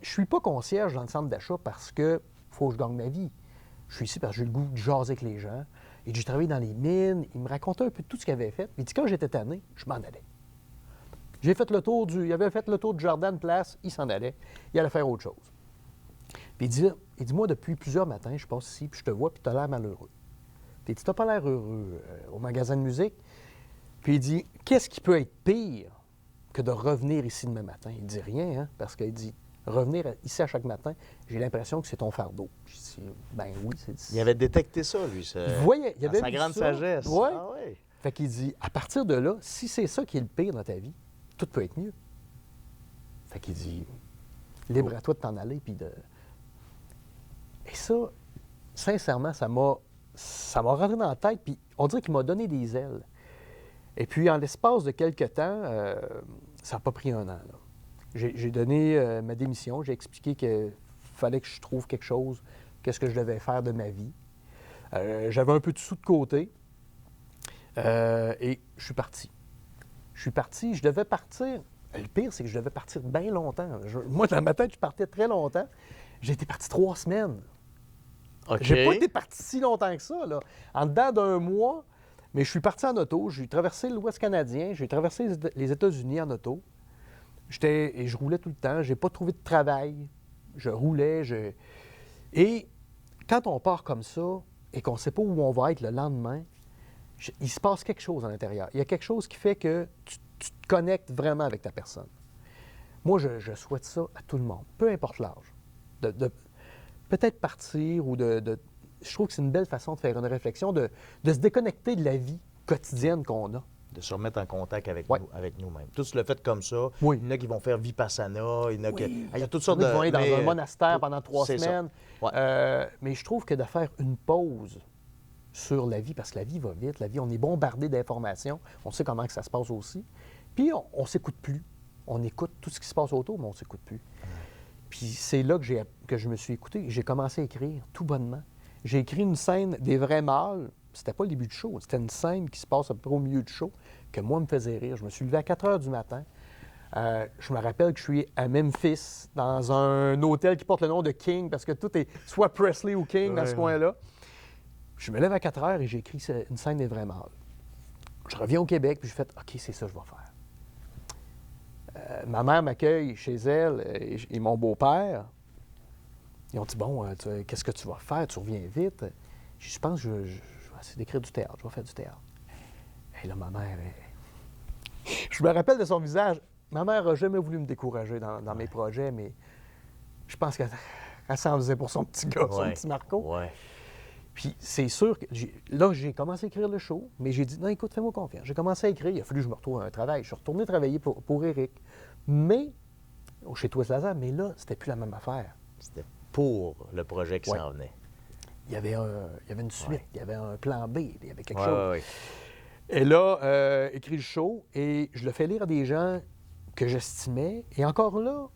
Je suis pas concierge dans le centre d'achat parce que faut que je gagne ma vie. Je suis ici parce que j'ai le goût de jaser avec les gens. Il dit, j'ai travaillé dans les mines. Il me racontait un peu tout ce qu'il avait fait. Il dit, quand j'étais tanné, je m'en allais. Il avait fait le tour du Jordan Place, il s'en allait. Il allait faire autre chose. Puis il dit, moi, depuis plusieurs matins, je passe ici, puis je te vois, puis tu as l'air malheureux. Puis il dit, t'as pas l'air heureux au magasin de musique. Puis il dit, qu'est-ce qui peut être pire que de revenir ici demain matin? Il dit rien, hein, parce qu'il dit, revenir ici à chaque matin, j'ai l'impression que c'est ton fardeau. Je dis, ben oui, c'est... Il avait détecté ça, lui. Il voyait, il avait sa vu grande ça. sagesse. Ouais. Ah ouais. Fait qu'il dit, à partir de là, si c'est ça qui est le pire dans ta vie, tout peut être mieux. Fait qu'il dit, libre à toi de t'en aller, puis de... Et ça, sincèrement, ça m'a rentré dans la tête, puis on dirait qu'il m'a donné des ailes. Et puis, en l'espace de quelques temps, ça n'a pas pris un an, là. J'ai donné ma démission, j'ai expliqué qu'il fallait que je trouve quelque chose, qu'est-ce que je devais faire de ma vie. J'avais un peu de sous de côté, et je suis parti. Je devais partir. Le pire, c'est que je devais partir bien longtemps. Moi, dans ma tête, je partais très longtemps. J'ai été parti 3 semaines. OK. J'ai pas été parti si longtemps que ça, là. En dedans d'un mois, mais je suis parti en auto. J'ai traversé l'Ouest canadien. J'ai traversé les États-Unis en auto. Et je roulais tout le temps. J'ai pas trouvé de travail. Je roulais. Et quand on part comme ça et qu'on sait pas où on va être le lendemain, il se passe quelque chose à l'intérieur. Il y a quelque chose qui fait que tu te connectes vraiment avec ta personne. Moi, je souhaite ça à tout le monde, peu importe l'âge. De peut-être partir ou je trouve que c'est une belle façon de faire une réflexion, de se déconnecter de la vie quotidienne qu'on a. De se remettre en contact avec, Ouais. avec nous-mêmes. Tous le fait comme ça. Oui. Il y en a qui vont faire Vipassana. Il y en a, il y a toutes Il y sortes en a de... qui vont aller dans mais, un monastère pendant 3 c'est ça. semaines. Ouais. Mais je trouve que de faire une pause sur la vie, parce que la vie va vite, la vie, on est bombardé d'informations, on sait comment que ça se passe aussi, puis on ne s'écoute plus. On écoute tout ce qui se passe autour, mais on ne s'écoute plus. Puis c'est là que je me suis écouté. J'ai commencé à écrire, tout bonnement. J'ai écrit une scène des vrais mâles. C'était pas le début du show, c'était une scène qui se passe à peu près au milieu du show, que moi me faisait rire. Je me suis levé à 4 heures du matin. Je me rappelle que je suis à Memphis, dans un hôtel qui porte le nom de King, parce que tout est soit Presley ou King dans ce coin-là. Je me lève à 4 heures et j'écris une scène des vrais mâles. Je reviens au Québec, puis je fais « OK, c'est ça que je vais faire ». Ma mère m'accueille chez elle et mon beau-père. Ils ont dit « Bon, qu'est-ce que tu vas faire? Tu reviens vite. » Je pense que je vais essayer d'écrire du théâtre. Je vais faire du théâtre. Et là, ma mère, je me rappelle de son visage. Ma mère n'a jamais voulu me décourager dans mes projets, mais je pense qu'elle s'en faisait pour son petit gars, son petit Marco. Ouais. Puis c'est sûr que là, j'ai commencé à écrire le show, mais j'ai dit, non, écoute, fais-moi confiance. J'ai commencé à écrire, il a fallu que je me retrouve à un travail. Je suis retourné travailler pour Éric, mais, chez Twist Lazare, mais là, c'était plus la même affaire. C'était pour le projet qui Ouais. s'en venait. Il y avait une suite, il y avait un plan B, il y avait quelque Ouais, chose. ouais. Et là, écrit le show, et je le fais lire à des gens que j'estimais. Et encore là,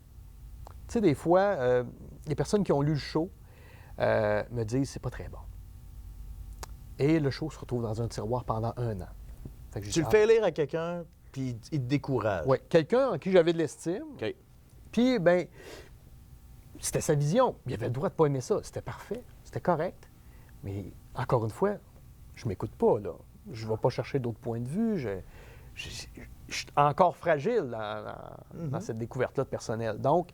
tu sais, des fois, les personnes qui ont lu le show me disent, c'est pas très bon. Et le show se retrouve dans un tiroir pendant 1 an. Fait que j'ai Tu dit, le fais lire à quelqu'un, puis il te décourage. Oui, quelqu'un en qui j'avais de l'estime. OK. Puis, bien, c'était sa vision. Il avait le droit de ne pas aimer ça. C'était parfait. C'était correct. Mais, encore une fois, je m'écoute pas, là. Je ne vais pas chercher d'autres points de vue. Je suis encore fragile dans cette découverte-là de personnel. Donc,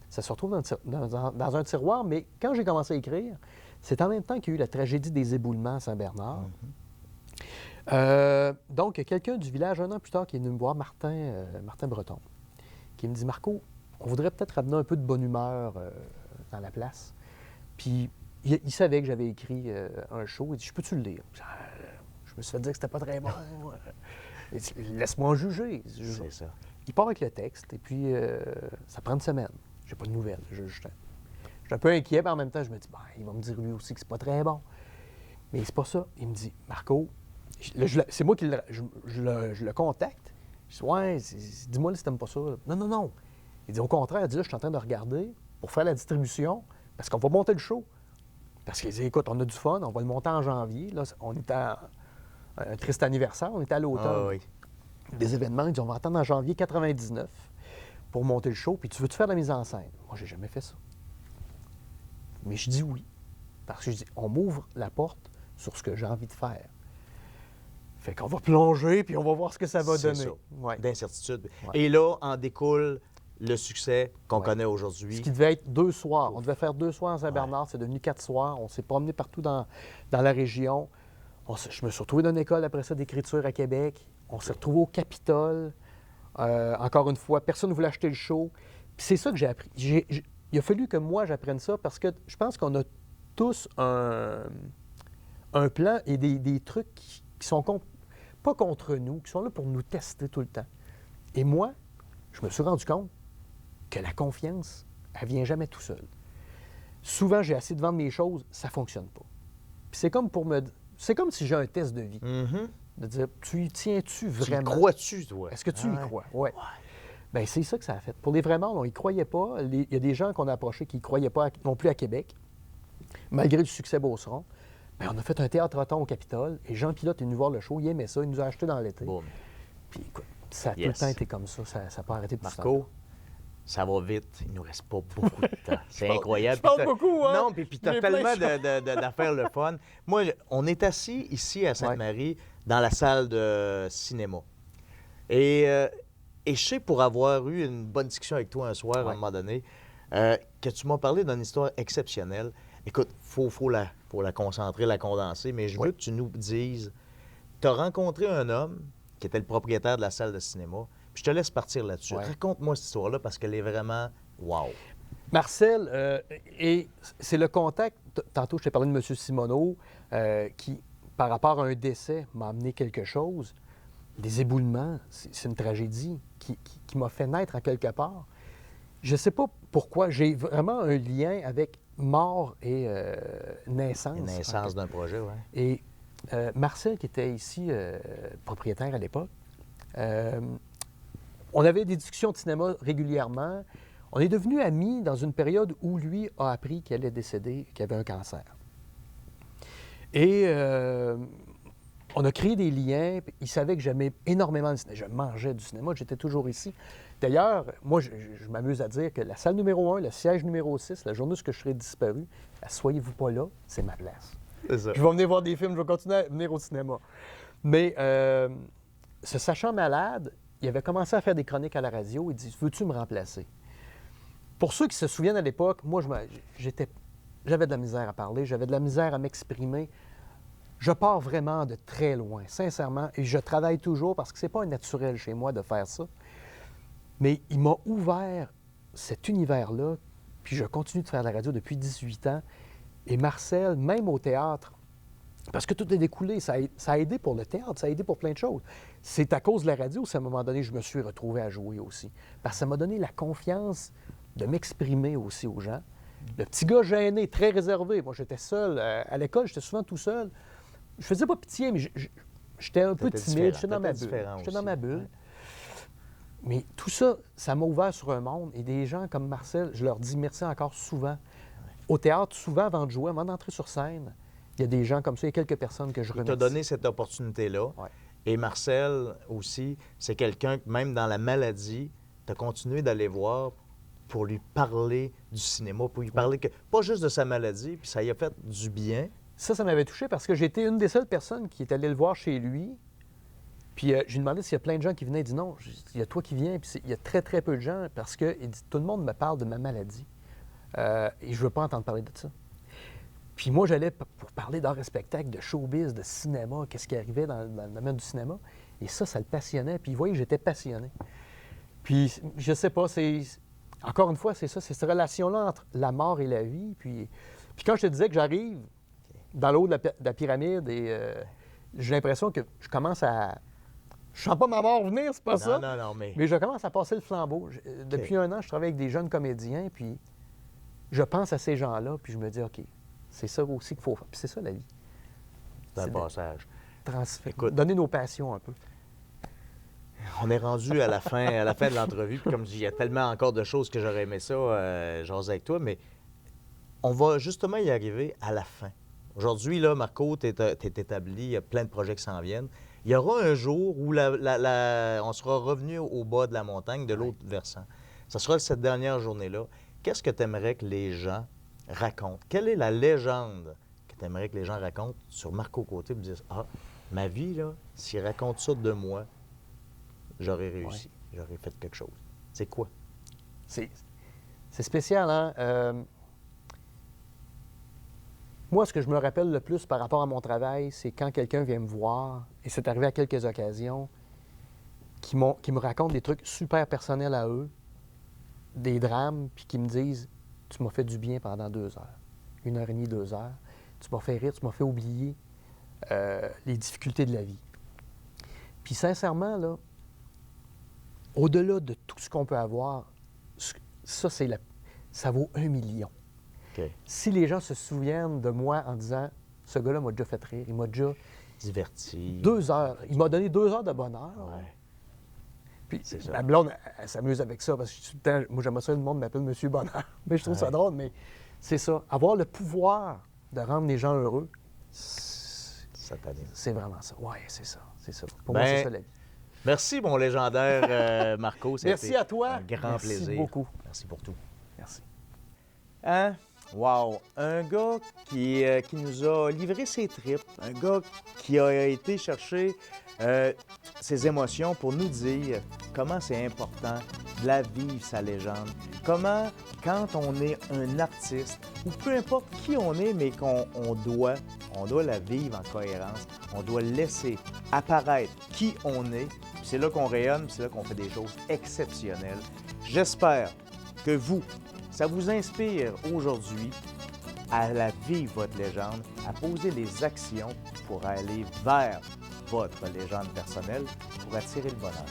ça se retrouve dans un tiroir. Mais quand j'ai commencé à écrire, c'est en même temps qu'il y a eu la tragédie des éboulements à Saint-Bernard. Donc, il y a quelqu'un du village, 1 an plus tard, qui est venu me voir, Martin Breton, qui me dit, Marco, on voudrait peut-être ramener un peu de bonne humeur dans la place. Puis, il savait que j'avais écrit un show. Il dit, je peux-tu le lire? Je me suis fait dire que c'était pas très bon. Il dit, laisse-moi en juger. C'est ça. Il part avec le texte, et puis ça prend 1 semaine. J'ai pas de nouvelles. Je suis un peu inquiet, mais en même temps, je me dis, il va me dire lui aussi que c'est pas très bon. Mais c'est pas ça. Il me dit, Marco, c'est moi qui je le contacte. Je dis, ouais, dis-moi si t'aimes pas ça. Non. Il dit, au contraire, il dit, là, je suis en train de regarder pour faire la distribution, parce qu'on va monter le show. Parce qu'il dit, écoute, on a du fun, on va le monter en janvier. Là, on est à un triste anniversaire, on est à l'automne. Ah, oui. Des événements, ils disent, on va attendre en janvier 99 pour monter le show, puis tu veux-tu faire de la mise en scène? Moi, j'ai jamais fait ça. Mais je dis oui. Parce que je dis, on m'ouvre la porte sur ce que j'ai envie de faire. Fait qu'on va plonger, puis on va voir ce que ça va C'est donner. ça. Ouais. D'incertitude. Ouais. Et là, en découle le succès qu'on Ouais. connaît Ce aujourd'hui. qui devait être 2 soirs. On devait faire 2 soirs à Saint-Bernard. C'est devenu 4 soirs. On s'est promené partout dans la région. Je me suis retrouvé dans une école après ça d'écriture à Québec. On s'est retrouvé au Capitole. Encore une fois, personne ne voulait acheter le show. Puis c'est ça que j'ai appris. Il a fallu que moi, j'apprenne ça parce que je pense qu'on a tous un plan et des trucs qui sont pas contre nous, qui sont là pour nous tester tout le temps. Et moi, je me suis rendu compte que la confiance, elle vient jamais tout seul. Souvent, j'ai essayé de vendre mes choses, ça ne fonctionne pas. Puis c'est comme si j'ai un test de vie. Mhm. De dire, tu y tiens-tu Tu y vraiment? crois-tu, toi? Est-ce que tu y Ah ouais. crois? Oui. Bien, c'est ça que ça a fait. Pour les vrais morts, on n'y croyait pas. Il y a des gens qu'on a approchés qui ne croyaient pas non plus à Québec, malgré le succès Beauceron. Bien, on a fait un théâtre-ton au Capitole et Jean Pilote est venu voir le show. Il aimait ça. Il nous a acheté dans l'été. Boum. Puis écoute, ça a tout Yes. le temps été comme ça. Ça n'a pas arrêté depuis ce temps. Marco, ça va vite. Il nous reste pas beaucoup de temps. C'est incroyable. je parle Puis t'as- beaucoup, hein? Non, puis tu as J'ai plein tellement de d'affaires le fun. Moi, on est assis ici à Sainte-Marie, dans la salle de cinéma. Et je sais, pour avoir eu une bonne discussion avec toi un soir, à un Ouais. moment donné, que tu m'as parlé d'une histoire exceptionnelle. Écoute, faut la concentrer, la condenser, mais je veux que tu nous dises, tu as rencontré un homme qui était le propriétaire de la salle de cinéma, puis je te laisse partir là-dessus. Ouais. Raconte-moi cette histoire-là parce qu'elle est vraiment wow. Marcel, et c'est le contact. Tantôt, je t'ai parlé de M. Simoneau, qui, par rapport à un décès, m'a amené quelque chose. Des éboulements, c'est une tragédie qui m'a fait naître en quelque part. Je ne sais pas pourquoi, j'ai vraiment un lien avec mort et naissance. Une naissance d'un projet, oui. Et Marcel, qui était ici propriétaire à l'époque, on avait des discussions de cinéma régulièrement. On est devenus amis dans une période où lui a appris qu'il allait décéder, qu'il avait un cancer. Et on a créé des liens. Il savait que j'aimais énormément le cinéma. Je mangeais du cinéma, j'étais toujours ici. D'ailleurs, moi, je m'amuse à dire que la salle numéro 1, le siège numéro 6, la journée où je serai disparu, soyez-vous pas là, c'est ma place. C'est ça. Je vais venir voir des films, je vais continuer à venir au cinéma. Mais se sachant malade, il avait commencé à faire des chroniques à la radio. Il dit, veux-tu me remplacer? Pour ceux qui se souviennent à l'époque, moi, j'avais de la misère à parler, j'avais de la misère à m'exprimer. Je pars vraiment de très loin, sincèrement, et je travaille toujours parce que c'est pas un naturel chez moi de faire ça. Mais il m'a ouvert cet univers-là, puis je continue de faire de la radio depuis 18 ans. Et Marcel, même au théâtre, parce que tout est découlé, ça a aidé pour le théâtre, ça a aidé pour plein de choses. C'est à cause de la radio qu'à un moment donné, je me suis retrouvé à jouer aussi. Parce que ça m'a donné la confiance de m'exprimer aussi aux gens. Le petit gars gêné, très réservé. Moi, j'étais seul. À l'école, j'étais souvent tout seul. Je faisais pas pitié, mais j'étais un peu T'étais timide. différent. J'étais dans ma T'étais bulle. différent J'étais dans aussi. ma bulle. Ouais. Mais tout ça, ça m'a ouvert sur un monde. Et des gens comme Marcel, je leur dis merci encore souvent. Au théâtre, souvent, avant de jouer, avant d'entrer sur scène, il y a des gens comme ça, il y a quelques personnes que je Il remercie. t'a donné cette opportunité-là. Ouais. Et Marcel aussi, c'est quelqu'un que même dans la maladie, tu as continué d'aller voir pour lui parler du cinéma, pour lui parler pas juste de sa maladie, puis ça lui a fait du bien. Ça m'avait touché parce que j'étais une des seules personnes qui est allée le voir chez lui. Puis je lui demandais s'il y a plein de gens qui venaient. Il dit non, il y a toi qui viens. Puis il y a très, très peu de gens parce que il dit, tout le monde me parle de ma maladie. Et je ne veux pas entendre parler de ça. Puis moi, j'allais pour parler d'art et spectacle, de showbiz, de cinéma, qu'est-ce qui arrivait dans le domaine du cinéma. Et ça le passionnait. Puis il voyait que j'étais passionné. Puis je sais pas, encore une fois, c'est ça, c'est cette relation-là entre la mort et la vie. Puis quand je te disais que j'arrive dans le haut de la pyramide et j'ai l'impression que je commence à... Je sens pas ma mort venir, c'est pas ça. Non, mais Mais je commence à passer le flambeau. Depuis un an, je travaille avec des jeunes comédiens, puis je pense à ces gens-là, puis je me dis, OK, c'est ça aussi qu'il faut faire. Puis c'est ça, la vie. c'est un c'est passage. Écoute, donner nos passions un peu. On est rendu à la fin de l'entrevue. Puis comme je dis, il y a tellement encore de choses que j'aurais aimé ça, jaser avec toi, mais on va justement y arriver à la fin. Aujourd'hui, là, Marco, tu es établi, il y a plein de projets qui s'en viennent. Il y aura un jour où on sera revenu au bas de la montagne, de l'autre versant. Ce sera cette dernière journée-là. Qu'est-ce que tu aimerais que les gens racontent? Quelle est la légende que tu aimerais que les gens racontent sur Marco Côté pour dire, ah, ma vie, là, s'il raconte ça de moi, j'aurais réussi, j'aurais fait quelque chose. C'est quoi? C'est spécial, hein? Moi, ce que je me rappelle le plus par rapport à mon travail, c'est quand quelqu'un vient me voir, et c'est arrivé à quelques occasions, qui me racontent des trucs super personnels à eux, des drames, puis qui me disent « Tu m'as fait du bien pendant 2 heures, 1h30, 2 heures. Tu m'as fait rire, tu m'as fait oublier les difficultés de la vie. » Puis sincèrement, là, au-delà de tout ce qu'on peut avoir, ça, ça vaut 1 million. OK. Si les gens se souviennent de moi en disant « Ce gars-là m'a déjà fait rire, il m'a déjà... » Diverti. 2 heures. Il m'a donné 2 heures de bonheur. Ouais. Puis C'est ça. ma blonde, elle s'amuse avec ça parce que tout le temps, moi, j'aimerais ça, le monde m'appelle Monsieur Bonheur. Mais je trouve ça drôle, mais c'est ça. Avoir le pouvoir de rendre les gens heureux, c'est vraiment ça. Oui, c'est ça. C'est ça. Pour moi, c'est ça la vie. Merci, mon légendaire Marco. Merci à toi. Un grand Merci plaisir. beaucoup. Merci pour tout. Merci. Hein? Wow! Un gars qui nous a livré ses tripes, un gars qui a été chercher ses émotions pour nous dire comment c'est important de la vivre, sa légende. Comment, quand on est un artiste, ou peu importe qui on est, mais qu'on doit la vivre en cohérence, on doit laisser apparaître qui on est, puis c'est là qu'on rayonne, puis c'est là qu'on fait des choses exceptionnelles. J'espère que vous, ça vous inspire aujourd'hui à la vivre votre légende, à poser les actions pour aller vers votre légende personnelle pour attirer le bonheur.